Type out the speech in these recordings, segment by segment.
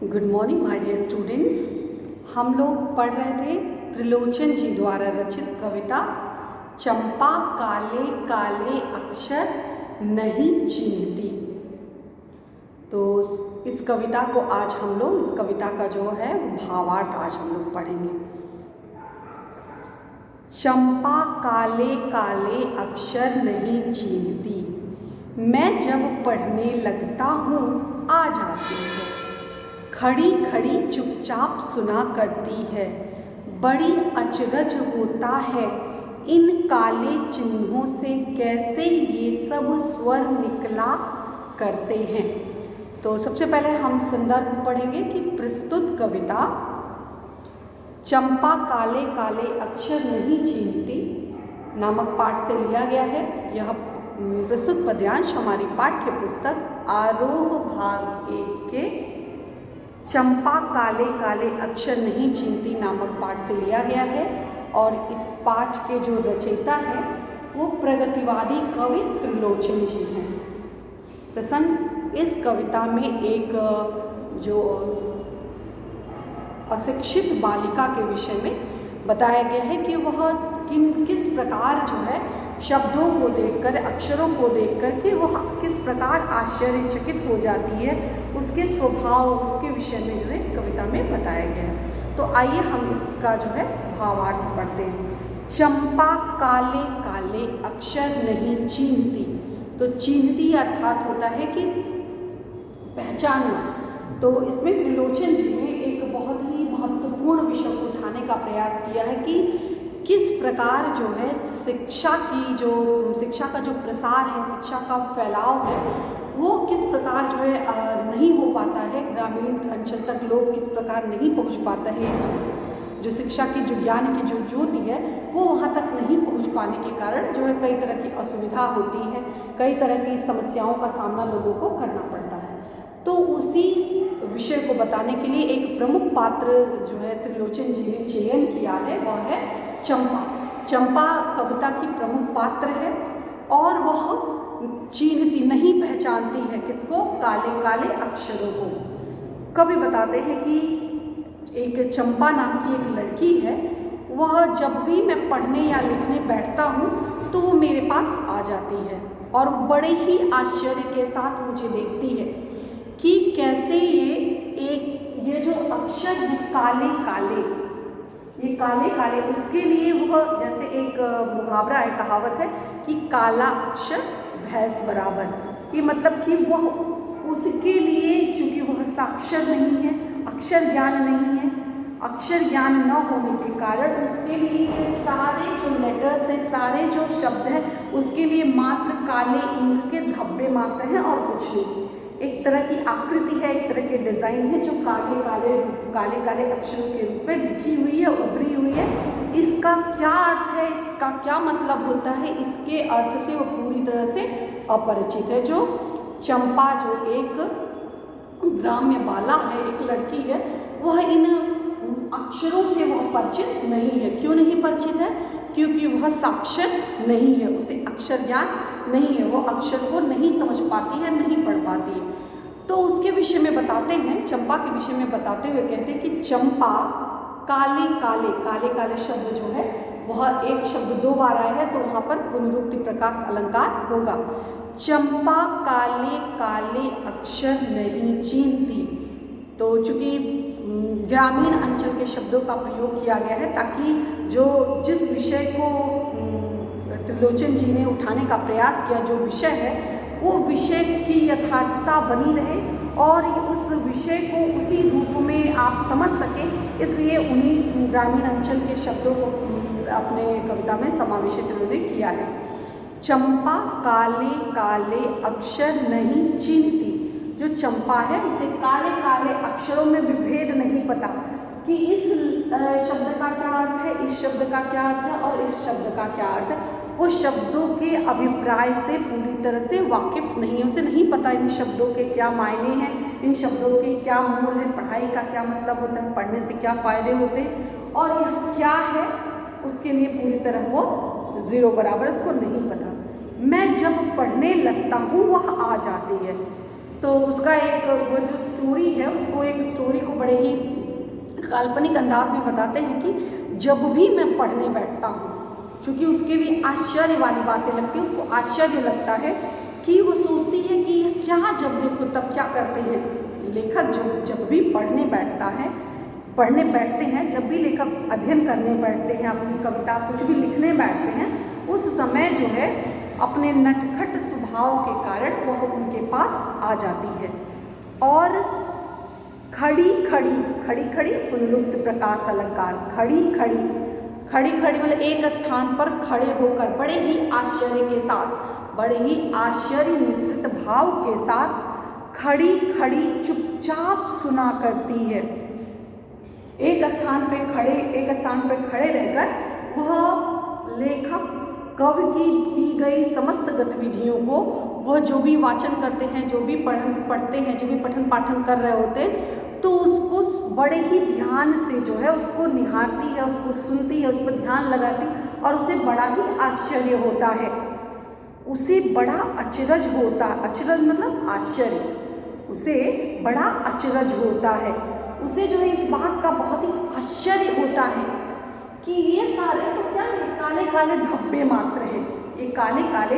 Good morning my dear students. हम लोग पढ़ रहे थे त्रिलोचन जी द्वारा रचित कविता चंपा काले काले अक्षर नहीं चीन्हती। तो इस कविता को आज हम लोग इस कविता का जो है भावार्थ आज हम लोग पढ़ेंगे। चंपा काले काले अक्षर नहीं चीन्हती, मैं जब पढ़ने लगता हूँ आ जाती है। खड़ी खड़ी चुपचाप सुना करती है, बड़ी अचरज होता है इन काले चिन्हों से कैसे ये सब स्वर निकला करते हैं। तो सबसे पहले हम संदर्भ पढ़ेंगे कि प्रस्तुत कविता चंपा काले काले अक्षर नहीं चीन्हती नामक पाठ से लिया गया है। यह प्रस्तुत पद्यांश हमारी पाठ्य पुस्तक आरोह भाग 1 के चंपा काले काले अक्षर नहीं चीन्हती नामक पाठ से लिया गया है। और इस पाठ के जो रचयिता हैं वो प्रगतिवादी कवि त्रिलोचन जी हैं। प्रसंग इस कविता में एक जो अशिक्षित बालिका के विषय में बताया गया है कि वह किस प्रकार जो है शब्दों को देखकर, अक्षरों को देखकर कि वह किस प्रकार आश्चर्यचकित हो जाती है, उसके स्वभाव, उसके विषय में जो है इस कविता में बताया गया है। तो आइए हम इसका जो है भावार्थ पढ़ते हैं। चंपा काले काले अक्षर नहीं चीन्हती। तो चीन्हती अर्थात होता है कि पहचानना। तो इसमें त्रिलोचन जी ने एक बहुत ही महत्वपूर्ण विषय को उठाने का प्रयास किया है कि किस प्रकार जो है शिक्षा का जो प्रसार है, शिक्षा का फैलाव है, वो किस प्रकार जो है नहीं हो पाता है। ग्रामीण अंचल तक लोग किस प्रकार नहीं पहुंच पाता है। जो शिक्षा की, जो ज्ञान की जो ज्योति है वो वहाँ तक नहीं पहुँच पाने के कारण जो है कई तरह की असुविधा होती है, कई तरह की समस्याओं का सामना लोगों को करना पड़ता है। तो उसी विषय को बताने के लिए एक प्रमुख पात्र जो है त्रिलोचन जी ने चयन किया है, वह है चंपा। चंपा कविता की प्रमुख पात्र है और वह चीन्हती, नहीं पहचानती है किसको? काले काले अक्षरों को। कवि बताते हैं कि एक चंपा नाम की एक लड़की है, वह जब भी मैं पढ़ने या लिखने बैठता हूँ तो वो मेरे पास आ जाती है और बड़े ही आश्चर्य के साथ मुझे देखती है कि कैसे ये जो अक्षर हैं काले काले, ये काले काले, उसके लिए वह जैसे एक मुहावरा है, कहावत है कि काला अक्षर भैंस बराबर, कि मतलब कि वह उसके लिए, चूँकि वह साक्षर नहीं है, अक्षर ज्ञान नहीं है, अक्षर ज्ञान न होने के कारण उसके लिए सारे जो लेटर्स हैं, सारे जो शब्द हैं, उसके लिए मात्र काले इंक के धब्बे मात्र हैं और कुछ नहीं। एक तरह की आकृति है, एक तरह के डिज़ाइन है जो काले काले अक्षरों के रूप में लिखी हुई है, उभरी हुई है। इसका क्या अर्थ है, इसका क्या मतलब होता है, इसके अर्थ से वो पूरी तरह से अपरिचित है। जो चंपा, जो एक ग्राम्य बाला है, एक लड़की है, वह इन अक्षरों से वह परिचित नहीं है। क्यों नहीं परिचित है? क्योंकि वह साक्षर नहीं है, उसे अक्षर ज्ञान नहीं है, वो अक्षर को नहीं समझ पाती है, नहीं पढ़ पाती है। तो उसके विषय में बताते हैं, चंपा के विषय में बताते हुए कहते हैं कि चंपा काले काले, काले काले शब्द जो है वह एक शब्द 2 बार आया है, तो वहाँ पर पुनरुक्ति प्रकाश अलंकार होगा। चंपा काले काले अक्षर नहीं चीन्हती। तो चूँकि ग्रामीण अंचल के शब्दों का प्रयोग किया गया है ताकि जिस विषय को त्रिलोचन जी ने उठाने का प्रयास किया, जो विषय है वो विषय की यथार्थता बनी रहे और उस विषय को उसी रूप में आप समझ सकें, इसलिए उन्हीं ग्रामीण अंचल के शब्दों को अपने कविता में समावेशित उन्होंने किया है। चंपा काले काले अक्षर नहीं चीन्हती। जो चंपा है उसे काले काले अक्षरों में विभेद नहीं पता कि इस शब्द का क्या अर्थ है, इस शब्द का क्या अर्थ है और इस शब्द का क्या अर्थ है। वो शब्दों के अभिप्राय से पूरी तरह से वाकिफ नहीं है, उसे नहीं पता इन शब्दों के क्या मायने हैं, इन शब्दों के क्या मूल है, पढ़ाई का क्या मतलब होता है, पढ़ने से क्या फ़ायदे होते हैं और यह क्या है, उसके लिए पूरी तरह वो 0 बराबर, उसको नहीं पता। मैं जब पढ़ने लगता हूँ वह आ जाती है। तो उसका एक वो जो स्टोरी है, उसको एक स्टोरी को बड़े ही काल्पनिक अंदाज में बताते हैं कि जब भी मैं पढ़ने बैठता हूँ, क्योंकि उसके भी आश्चर्य वाली बातें लगती हैं, उसको आश्चर्य लगता है कि वो सोचती है कि क्या जब देखो तब क्या करते हैं लेखक। जब भी पढ़ने बैठते हैं, जब भी लेखक अध्ययन करने बैठते हैं, अपनी कविता कुछ भी लिखने बैठते हैं, उस समय जो है अपने नटखट स्वभाव के कारण वह उनके पास आ जाती है और खड़ी खड़ी पुनरुक्त प्रकाश अलंकार, खड़ी खड़ी मतलब एक स्थान पर खड़े होकर बड़े ही आश्चर्य के साथ, बड़े ही आश्चर्य मिश्रित भाव के साथ खड़ी चुपचाप सुना करती है। एक स्थान पे खड़े रहकर वह लेखक कवि की दी गई समस्त गतिविधियों को, वह जो भी वाचन करते हैं, जो भी पढ़ते हैं, जो भी पठन पाठन कर रहे होते हैं, तो उसको बड़े ही ध्यान से जो है उसको निहारती है, उसको सुनती है, उस पर ध्यान लगाती और उसे बड़ा ही आश्चर्य होता है, उसे बड़ा अचरज होता, अचरज मतलब आश्चर्य, उसे बड़ा अचरज होता है, उसे जो है इस बात का बहुत ही आश्चर्य होता है कि ये सारे तो क्या है, काले काले धब्बे मात्र हैं, ये काले काले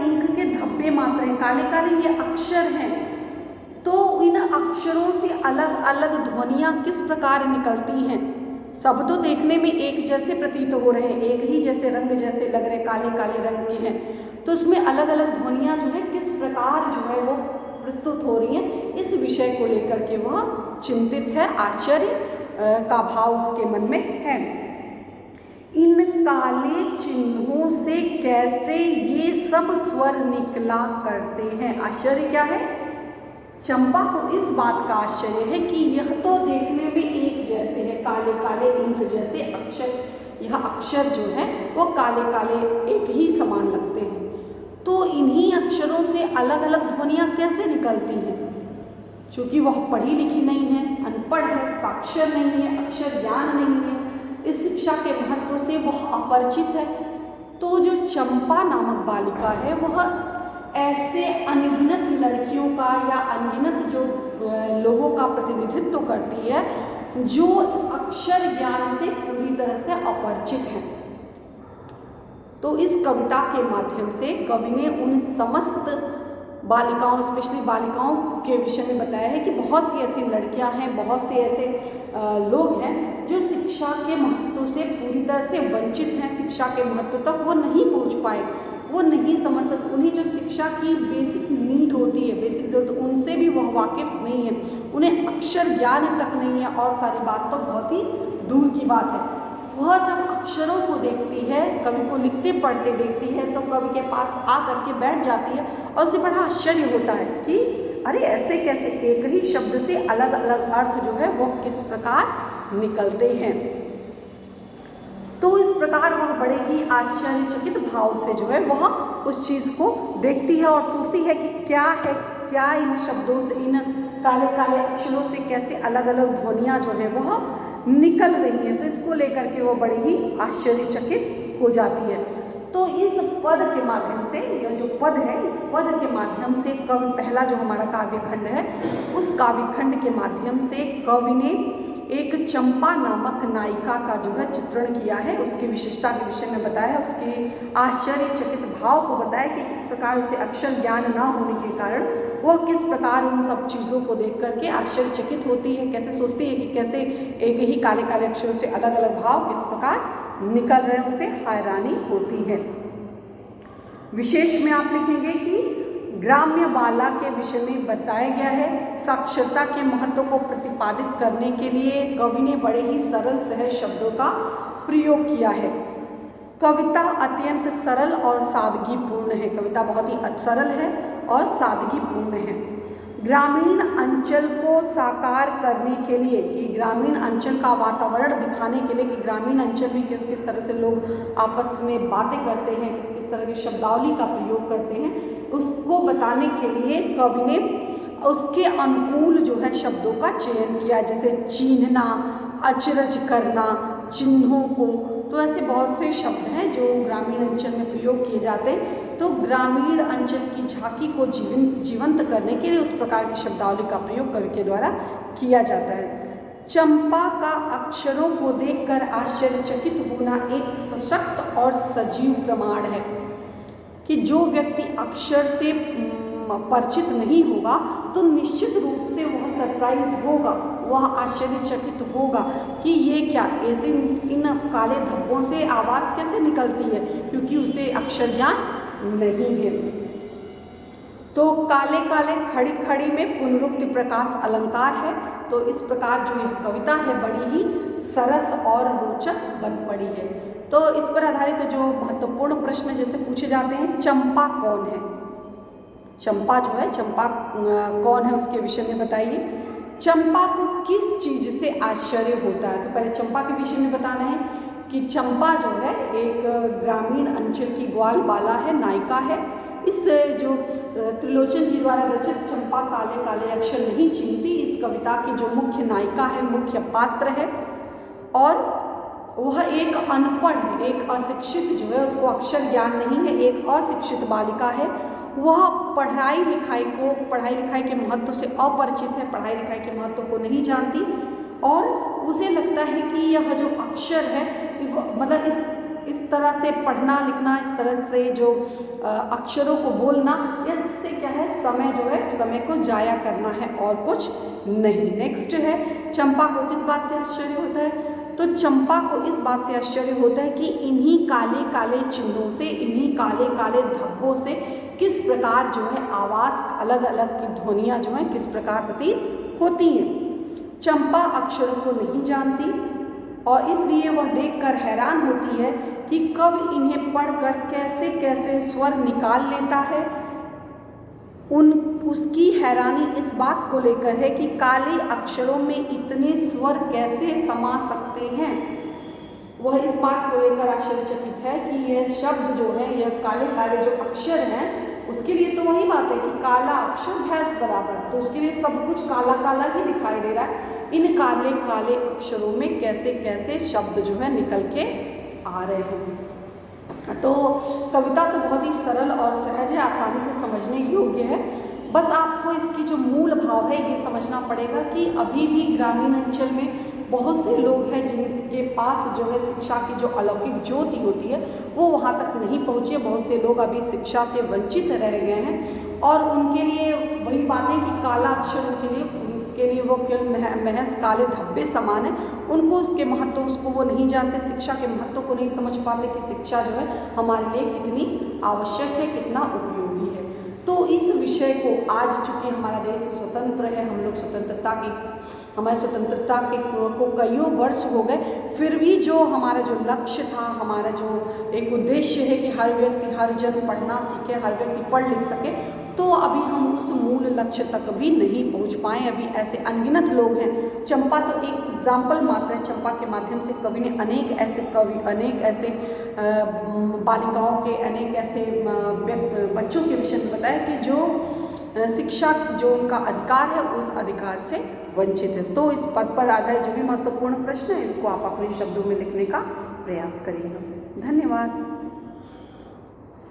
इंक के धब्बे मात्र हैं, काले काले ये अक्षर हैं। तो इन अक्षरों से अलग अलग ध्वनियाँ किस प्रकार निकलती हैं। सब तो देखने में एक जैसे प्रतीत हो रहे हैं, एक ही जैसे रंग जैसे लग रहे, काले काले रंग के हैं, तो उसमें अलग अलग ध्वनियाँ जो है किस प्रकार जो है वो प्रस्तुत हो रही हैं, इस विषय को लेकर के वह चिंतित है, आश्चर्य का भाव उसके मन में है। इन काले चिन्हों से कैसे ये सब स्वर निकला करते हैं। आश्चर्य क्या है, चंपा को इस बात का आश्चर्य है कि यह तो देखने में एक जैसे है, काले काले इंक जैसे अक्षर, यह अक्षर जो है वो काले काले एक ही समान लगते हैं, तो इन्हीं अक्षरों से अलग अलग ध्वनियाँ कैसे निकलती हैं। चूँकि वह पढ़ी लिखी नहीं है, अनपढ़ है, साक्षर नहीं है, अक्षर ज्ञान नहीं है, इस शिक्षा के महत्व से वह अपरिचित है, तो जो चंपा नामक बालिका है वह ऐसे अनगिनत लड़कियों का या अनगिनत जो लोगों का प्रतिनिधित्व करती है जो अक्षर ज्ञान से पूरी तरह से अपरिचित हैं। तो इस कविता के माध्यम से कवि ने उन समस्त बालिकाओं, स्पेशली बालिकाओं के विषय में बताया है कि बहुत सी ऐसी लड़कियां हैं, बहुत से ऐसे लोग हैं जो शिक्षा के महत्व से पूरी तरह से वंचित हैं, शिक्षा के महत्व तक वो नहीं पहुंच पाए, वो नहीं समझ सकते, उन्हें जो शिक्षा की बेसिक नीड होती है, बेसिक ज़रूरत, उनसे भी वह वाकिफ़ नहीं है, उन्हें अक्षर ज्ञान तक नहीं है, और सारी बात तो बहुत ही दूर की बात है। वह जब अक्षरों को देखती है, कवि को लिखते पढ़ते देखती है, तो कवि के पास आ करके बैठ जाती है और उसे बड़ा आश्चर्य होता है कि अरे ऐसे कैसे एक ही शब्द से अलग अलग अर्थ जो है वो किस प्रकार निकलते हैं। तो इस प्रकार वह बड़े ही आश्चर्यचकित भाव से जो है वह उस चीज़ को देखती है और सोचती है कि क्या इन शब्दों से, इन काले काले अक्षरों से कैसे अलग अलग ध्वनियाँ जो है वह निकल रही हैं। तो इसको लेकर के वो बड़ी ही आश्चर्यचकित हो जाती है। तो इस पद के माध्यम से, यह जो पद है, इस पद के माध्यम से कवि, पहला जो हमारा काव्यखंड है, उस काव्यखंड के माध्यम से कवि ने एक चंपा नामक नायिका का जो है चित्रण किया है, उसकी विशेषता के विषय में बताया, उसके आश्चर्यचकित भाव को बताया कि किस प्रकार उसे अक्षर ज्ञान न होने के कारण वह किस प्रकार उन सब चीज़ों को देख करके आश्चर्यचकित होती है, कैसे सोचती है कि कैसे एक ही काले काले अक्षरों से अलग अलग भाव किस प्रकार निकल रहे हैं, उसे हैरानी होती है। विशेष में आप लिखेंगे कि ग्राम्य बाला के विषय में बताया गया है। साक्षरता के महत्व को प्रतिपादित करने के लिए कवि ने बड़े ही सरल सहज शब्दों का प्रयोग किया है। कविता अत्यंत सरल और सादगीपूर्ण है, कविता बहुत ही सरल है और सादगीपूर्ण है। ग्रामीण अंचल को साकार करने के लिए, कि ग्रामीण अंचल का वातावरण दिखाने के लिए, कि ग्रामीण अंचल में किस किस तरह से लोग आपस में बातें करते हैं, किस किस तरह की शब्दावली का प्रयोग करते हैं, उसको बताने के लिए कवि ने उसके अनुकूल जो है शब्दों का चयन किया, जैसे चिन्हना, अचरज करना, चिन्हों को, तो ऐसे बहुत से शब्द हैं जो ग्रामीण अंचल में प्रयोग किए जाते हैं। तो ग्रामीण अंचल की झांकी को जीवंत करने के लिए उस प्रकार की शब्दावली का प्रयोग कवि के द्वारा किया जाता है। चंपा का अक्षरों को देखकर आश्चर्यचकित होना एक सशक्त और सजीव प्रमाण है कि जो व्यक्ति अक्षर से परिचित नहीं होगा तो निश्चित रूप से वह सरप्राइज होगा, वह आश्चर्यचकित होगा कि ये क्या, ऐसे इन काले धब्बों से आवाज़ कैसे निकलती है, क्योंकि उसे अक्षर ज्ञान नहीं है। तो काले काले खड़ी खड़ी में पुनरुक्ति प्रकाश अलंकार है। तो इस प्रकार जो यह कविता है बड़ी ही सरस और रोचक बन पड़ी है। तो इस पर आधारित जो महत्वपूर्ण प्रश्न जैसे पूछे जाते हैं, चंपा कौन है, चंपा जो है, चंपा कौन है उसके विषय में बताइए। चंपा को किस चीज़ से आश्चर्य होता है? तो पहले चंपा के विषय में बताना है कि चंपा जो है एक ग्रामीण अंचल की ग्वालबाला है, नायिका है। इस जो त्रिलोचन जी द्वारा रचित चंपा काले काले अक्षर नहीं चिंती, इस कविता की जो मुख्य नायिका है, मुख्य पात्र है, और वह एक अनपढ़ है, एक अशिक्षित जो है, उसको अक्षर ज्ञान नहीं है, एक अशिक्षित बालिका है। वह पढ़ाई लिखाई के महत्व से अपरिचित है, पढ़ाई लिखाई के महत्व को नहीं जानती, और उसे लगता है कि यह जो अक्षर है मतलब इस तरह से पढ़ना लिखना, इस तरह से जो अक्षरों को बोलना, इससे क्या है, समय जो है, समय को जाया करना है और कुछ नहीं। नेक्स्ट है, चंपा को किस बात से आश्चर्य होता है? तो चंपा को इस बात से आश्चर्य होता है कि इन्हीं काले काले चिन्हों से, इन्हीं काले काले धब्बों से किस प्रकार जो है आवाज़, अलग अलग की ध्वनियाँ जो हैं किस प्रकार प्रतीत होती हैं। चंपा अक्षरों को नहीं जानती और इसलिए वह देखकर हैरान होती है कि कब इन्हें पढ़कर कैसे कैसे स्वर निकाल लेता है। उसकी हैरानी इस बात को लेकर है कि काले अक्षरों में इतने स्वर कैसे समा सकते हैं। वह इस बात को लेकर आश्चर्यचकित है कि यह शब्द जो है, यह काले काले जो अक्षर हैं, उसके लिए तो वही बात है कि काला अक्षर भैंस बराबर, तो उसके लिए सब कुछ काला काला ही दिखाई दे रहा है। इन काले काले अक्षरों में कैसे कैसे शब्द जो है निकल के आ रहे हैं। तो कविता तो बहुत ही सरल और सहज है, आसानी से समझने योग्य है। बस आपको इसकी जो मूल भाव है ये समझना पड़ेगा कि अभी भी ग्रामीण अंचल में बहुत से लोग हैं जिनके पास जो है शिक्षा की जो अलौकिक ज्योति होती है वो वहाँ तक नहीं पहुँची है। बहुत से लोग अभी शिक्षा से वंचित रह गए हैं और उनके लिए वही बात है कि काला अक्षर उनके लिए वो केवल महज काले धब्बे समान है। उनको उसके महत्व उसको वो नहीं जानते, शिक्षा के महत्व को नहीं समझ पाते कि शिक्षा जो है हमारे लिए कितनी आवश्यक है, कितना उपयोगी है। तो इस विषय को आज चूँकि हमारा देश स्वतंत्र है, हम लोग हमारी स्वतंत्रता को कईयों वर्ष हो गए, फिर भी जो हमारा जो लक्ष्य था, हमारा जो एक उद्देश्य है कि हर व्यक्ति, हर जन पढ़ना सीखे, हर व्यक्ति पढ़ लिख सके, तो अभी हम उस मूल लक्ष्य तक भी नहीं पहुंच पाए। अभी ऐसे अनगिनत लोग हैं। चंपा तो एक एग्जाम्पल मात्र है। चंपा के माध्यम से कवि ने अनेक ऐसे बालिकाओं के, अनेक ऐसे बच्चों के विषय में बताया कि जो शिक्षा, जो उनका अधिकार है, उस अधिकार से वंचित है। तो इस पद पर आधारित जो भी महत्वपूर्ण प्रश्न है इसको आप अपने शब्दों में लिखने का प्रयास करिएगा। धन्यवाद।